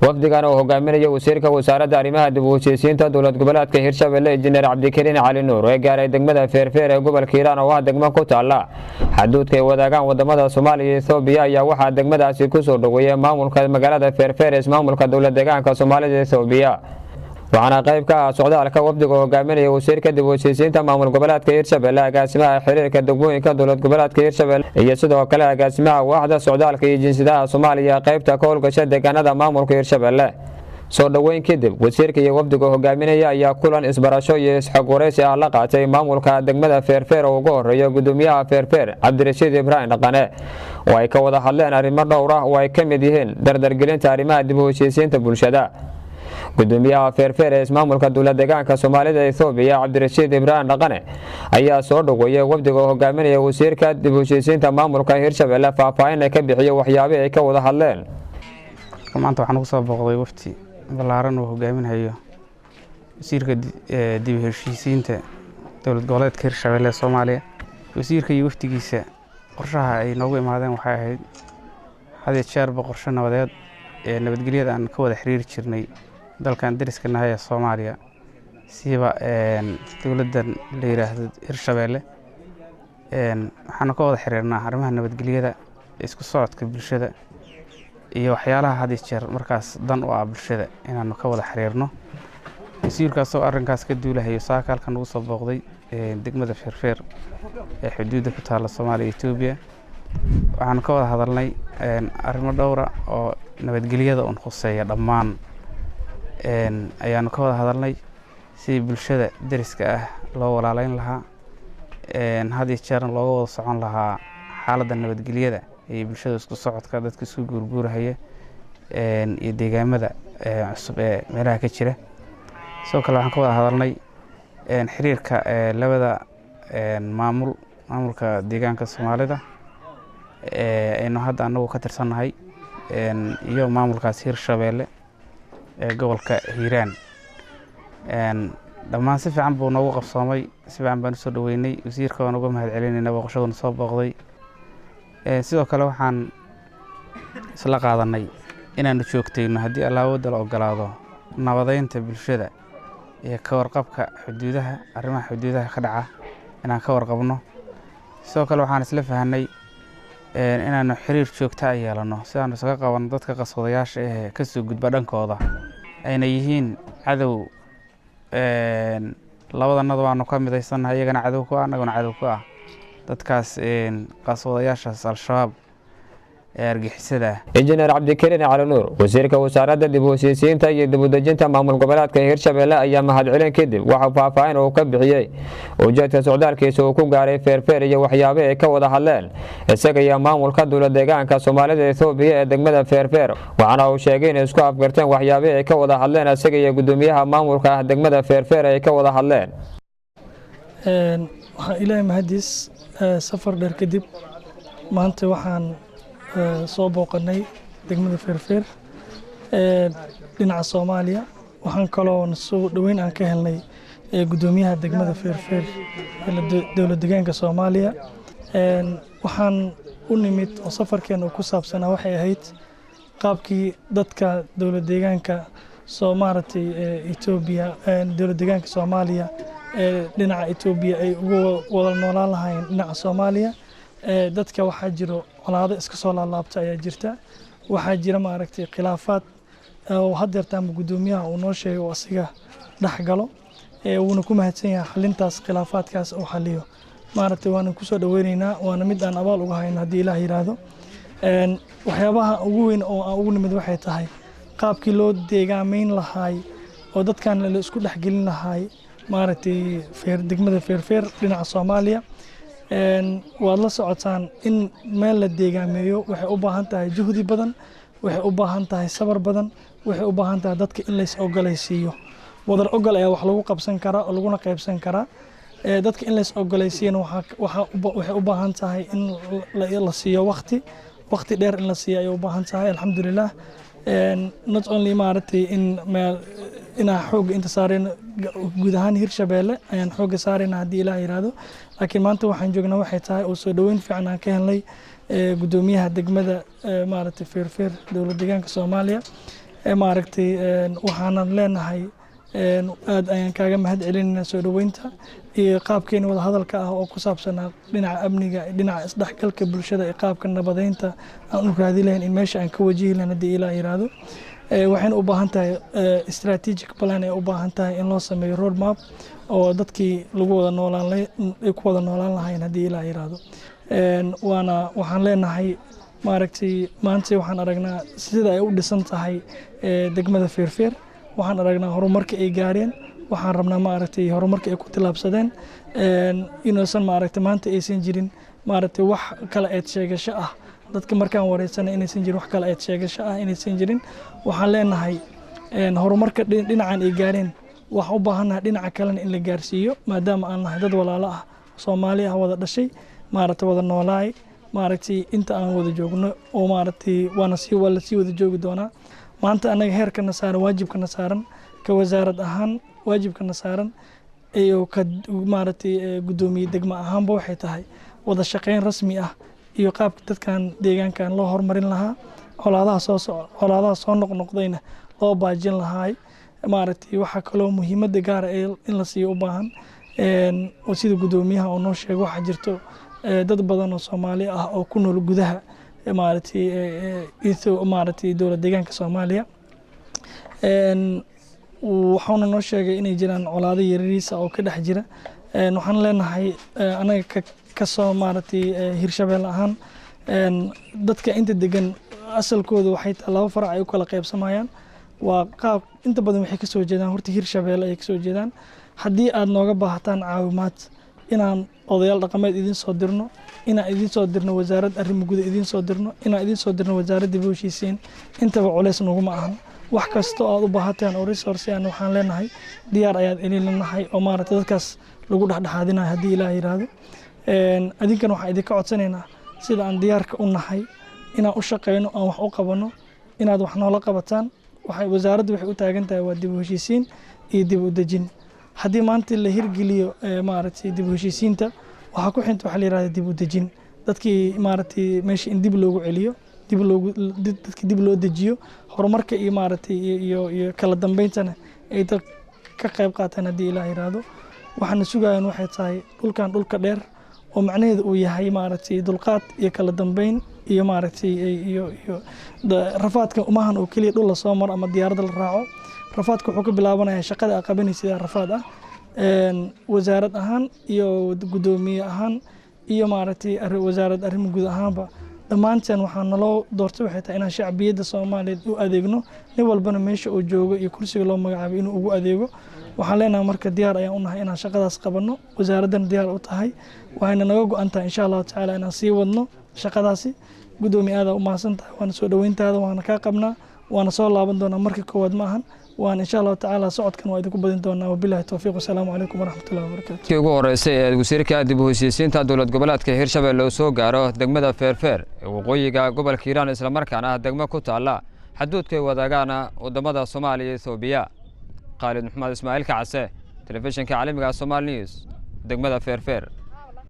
wafdigan oo hogaaminaya wasiirka wasaaradda arrimaha dib u heshiisiinta dowlad goboleedka Hirshabelle Injineer Cabdikariin Cali Nuur ee gaaray degmada Feerfeer ee gobolka Hiiraan oo ah degmo ku taala xuduudka ay wadaagaan wadamada Soomaaliya iyo Itoobiya ayaa waxaa degmadaasi ku soo dhaweeyay maamulka magaalada Feerfeer ee maamulka dowlad deegaanka Soomaalida iyo Itoobiya waxaana qayb ka ah socdaalka wafdiga hogaaminaya wasiirka dib u heshiisiinta maamul goboleedka Hirshabelle agaasimaha xiriirka degmooyinka dowlad goboleedka Hirshabelle iyo sidoo kale agaasimaha waaxda socdaalka iyo jinsiyadaha Soomaaliya qaybta ka howlgasha deegaanada maamulka Hirshabelle soo dhaweyn kadib wasiirka iyo wafdiga hogaaminaya ayaa kulan isbarasho iyo isxogwareysi ah la qaatay maamulka degmada Feerfeer oo ugu horeeya gudoomiyaha Feerfeer Cabdirashiid Ibrahim Dhaqane oo ay ka wada hadleen arrimo dhowr ah oo ay ka mid yihiin dardargelinta arrimaha dib u heshiisiinta bulshada gudoomiyaha Feerfeer ee maamulka dowlad deegaanka Soomaalida ee Itoobiya Cabdirashiid Ibrahim Dhaqane ayaa soo dhaweeyay wafdiga hogaaminaya wasiirka dib u heshiisiinta maamulka Hirshabelle faahfaahin ka bixiyay waxyaabaha ay ka wada hadleen maanta waxaan ugu soo booqday wafdi balaaran oo hogaaminayo wasiirka dib u heshiisiinta dowlad goboleedka Hirshabelle Soomaaliya wasiirka iyo wafdigiisa qorshaha ay noogu imaadeen waxay ahayd had iyo jeer qorshe nabadeed ee nabadgelyada aan ka wada xiriir jirnay dalkan dariska nahay ee Soomaaliya siiba dowladdan la yiraahdo Hirshabelle waxaan ka wada xiriirnaa arrimaha nabadgelyada isku socodka bulshada iyo waxyaalaha had iyo jeer markaas dan u ah bulshada inaan ka wada xiriirno wasiirkaas oo arrinkaas ka duulahayo saakaalkan ugu soo booqday degmada Feerfeer ee xuduudda ku taala Soomaaliya iyo Itoobiya waxaan ka wada hadalnay arrimo dhowr ah oo nabadgelyada oo khuseeya dhammaan ayaan ka wada hadalnay si bulshada dariska ah loo walaalayn lahaa had iyo jeer looga wada socon lahaa xaaladda nabadgelyada ee bulshada isku socodka dadka isku guurguurahaya iyo deegaamada cusub ee meelaha ka jira sidoo kale waxaan ka wada hadalnay xiriirka labada maamulka deegaanka Soomaalida aynu hadda anagu ka tirsanahay iyo maamulkaas Hirshabelle ee gobolka Hiiraan dhammaan si fiican buu noogu qabsoomay si fiican baan soo dhaweynay wasiirka waan uga mahadcelinaynaa booqashada soo booqday sidoo kale waxaan isla qaadanay inaanu joogtayno haddii allaawada la ogolaado nabadeynta bulshada iyo ka warqabka xuduudaha arrimaha xuduudaha ka dhaca inaan ka warqabno sidoo kale waxaan isla fahanay inaanu xiriir joogto ah yeelano si aanu isaga qabanno dadka qaswadayaasha ee ka soo gudba dhankooda ayna yihiin cadow labadanada waanu ka midaysanahay iyagana cadow ku ah annaguna cadow ku ah dadkaas qaswadayaashaas al-shabaab ee argixisada Injineer Cabdikariin Cali Nuur wasiirka wasaaradda dib u heshiisiinta iyo dib u dejinta maamul goboleedka Hirshabelle ayaa mahadcelin kadib waxa faahfaahin oo ka bixiyay ujeedka socdaalkiisa oo ku gaaray Feerfeer iyo waxyaabaha ay ka wada hadleen isaga iyo maamulka dowlad deegaanka Soomaalida ee Itoobiya ee degmada Feerfeer waxaana uu sheegay in isku afgarteen waxyaabaha ay ka wada hadleen isaga iyo gudoomiyaha maamulka degmada Feerfeer ay ka wada hadleen waxaan ilaahay mahadis safar dheer kadib maanta waxaan soo booqanay degmada Feerfeer dhinaca Soomaaliya waxaan kaloo soo dhaweyn aan ka helnay gudoomiyaha degmada Feerfeer ee dowlad deegaanka Soomaaliya waxaan u nimid oo safarkeena ku saabsanaa waxay ahayd qaabkii dadka dowlad deegaanka Soomaaliya Itoobiya dowlad deegaanka Soomaaliya dhinaca Itoobiya ay ugu wada noolaan lahaayeen dhinaca Soomaaliya dadka waxaa jiro colaado iska soo laalaabta ayaa jirta waxaa jira maaragtay khilaafaad oo hadeertaan gudoomiyaha uu noo sheegay oo asiga dhaxgalo wuuna ku mahadsan yahay xalintaas khilaafaadkaas oo xaliyo maaragtay waana ku soo dhaweynaynaa waana mid aan abaal uga hayno haddii Ilaah yiraahdo waxyaabaha ugu weyn oo aan ugu nimid waxay tahay qaabkii loo deegaameyn lahaay oo dadkan la isku dhaxgelin lahaay maaragtay degmada Feerfeer dhinaca Soomaaliya waad la socotaan in meel la deegaameeyo waxay u baahan tahay juhdi badan waxay u baahan tahay sabar badan waxay u baahan tahay dadka in la is ogolaysiiyo wadar ogol ayaa wax lagu qabsan karaa oo laguna qaybsan karaa dadka in la is ogolaysiiyana waxay u baahan tahay in la siiyo waqti dheer in la siiyo ay u baahan tahay alxamdulillah not only maaragtay inaa xoog inta saareen guud ahaan Hirshabelle ayaan xooga saarayna haddii Ilaah yiraahdo laakiin maanta waxaan joognaa waxay tahay oo soo dhaweyn fiican aan ka helnay gudoomiyaha degmada maaragtay Feerfeer dowlad deegaanka Soomaaliya maaragtay waxaanan leenahay aad ayaan kaaga mahad celinaynaa soo dhoweynta iyo qaabkeena wada hadalka ah oo ku saabsanaa dhinaca amniga dhinaca isdhexgalka bulshada iyo qaabka nabadeynta aan u raadi lahayn in meesha aan ka wajihi lahayn haddii ilaa yiraahdo waxayna u baahan tahay strategic plan ay u baahan tahay in loo sameeyo road map oo dadkii lagu wada noolaan ay ku wada noolaan lahayn haddii ilaa yiraahdo waxaan leenahay maaragtay maanta waxaan aragnaa sida ay u dhisan tahay degmada Feerfeer waxaan aragnaa horumarka ay gaareen waxaan rabnaa maaragtay horumarka ay ku tilaabsadeen inaysan maaragtay maanta aysan jirin maaragtay wax kala eed sheegasho ah dadka markaan wareysanay inaysan jirin wax kala eed sheegasho ah inaysan jirin waxaan leenahay horumarka dhinacan ay gaareen waxaan u baahanahay dhinaca kalena in la gaarsiiyo maadaama aan nahay dad walaalo ah Soomaali ah wada dhashay maaragtay wada noolaay maaragtay inta aan wada joogno oo maaragtay waana sii wada joogi doonaa maanta anaga heerkana saaran waajibkana saaran ka wasaarad ahaan waajibkana saaran iyo ka maaragtay gudoomiye degmo ahaanba waxay tahay wada shaqeyn rasmi ah iyo qaabka dadkan deegaankan loo horumarin lahaa colaadaha soo noqnoqdayna loo baajin lahaa maaragtay waxa kaloo muhiimada gaar ah in la siiyo u baahan sida gudoomiyaha oo noo sheegay waxa jirto dad badan oo Soomaali ah oo ku nool gudaha maaragtay dowlad deegaanka Soomaaliya waxaana noo sheegay inay jiraan colaado yariisa oo ka dhex jira waxaan leenahay anaga ka soo maaragtay Hirshabelle ahaan dadka inta degan asalkooda waxay tahay laba farac ay u kala qaybsamayaan waa qaab inta badan waxay ka soo jeedaan horta Hirshabelle ay ka soo jeedaan haddii aad nooga baahataan caawimaad inaan odayaal dhaqameed idin soo dirno inaan idin soo dirno wasaaradda arrimaha gudaha idin soo dirno inaan idin soo dirno wasaaradda dib u heshiisiin intaba culays naguma ahan wax kasta oo aad u baahataan oo resource aan waxaan leenahay diyaar ayaad elinahay oo maaragtay dadkaas lagu dhexdhexaadinayo haddii ilaah yiraahdo adinkan waxaan idinka codsanaynaa sida aan diyaarka u nahay inaan u shaqeyno aan wax u qabano inaad wax noola qabataan wasaaraddu waxay u taagan tahay waa dib u heshiisiin iyo dib u dejin haddii maanta la hirgeliyo maaragtay dib u heshiisiinta waxa ku xinta waxa la yiraahdaa dib u dejin dadkii maaragtay meesha in dib loogu celiyo dadkii dib loo dejiyo horumarka iyo maaragtay iyo kala dambayntana ay dad ka qayb qaataan haddii ilaah yiraahdo waxaan sugayaan waxay tahay dhulkan dhulka dheer oo macnaheedu uu yahay maaragtay dulqaad iyo kala dambayn iyo maaragtay iyo rafaadka umahan oo kaliya dhul la soo maro ama diyaarad la raaco rafaadka wuxuu ka bilaabanayaa shaqada aad qabanaysid rafaad ah wasaarad ahaan iyo gudoomiye ahaan iyo maaragtay wasaaradda arrimaha gudaha ahaanba dhammaanteen waxaa naloo doortay waxay tahay inaan shacbiyadda Soomaaliyeed u adeegno nin walbana meesha uu joogo iyo kursiga loo magacaabay inuu ugu adeego waxaan leenahay marka diyaar ayaan u nahay inaan shaqadaas qabanno wasaaraddan diyaar u tahay waxayna naga go'an tahay insha Allah tacaala inaan sii wadno shaqadaasi gudoomiye aad u mahadsan tahay waana soo dhaweyntaada waana ka qabnaa waana soo laaban doonaa marka koowaad ma ahan وان ان شاء الله تعالى صعدكن waa idinku badin doonaa wabillahi tawfiiq wasalaamu calaykum waraxmatullahi wabarakaatu kii ugu horeysay ee wasiirka dib u heshiisiinta dowlad goboleedka Hirshabelle oo soo gaaro degmada Feerfeer ee waqooyiga gobolka Hiiraan isla markaana degmo ku taala xuduudka wadagaana wadamada Soomaaliya iyo Itoobiya Khalid Maxamed Ismaaciil Kacse telefishinka caalamiga Somali News degmada Feerfeer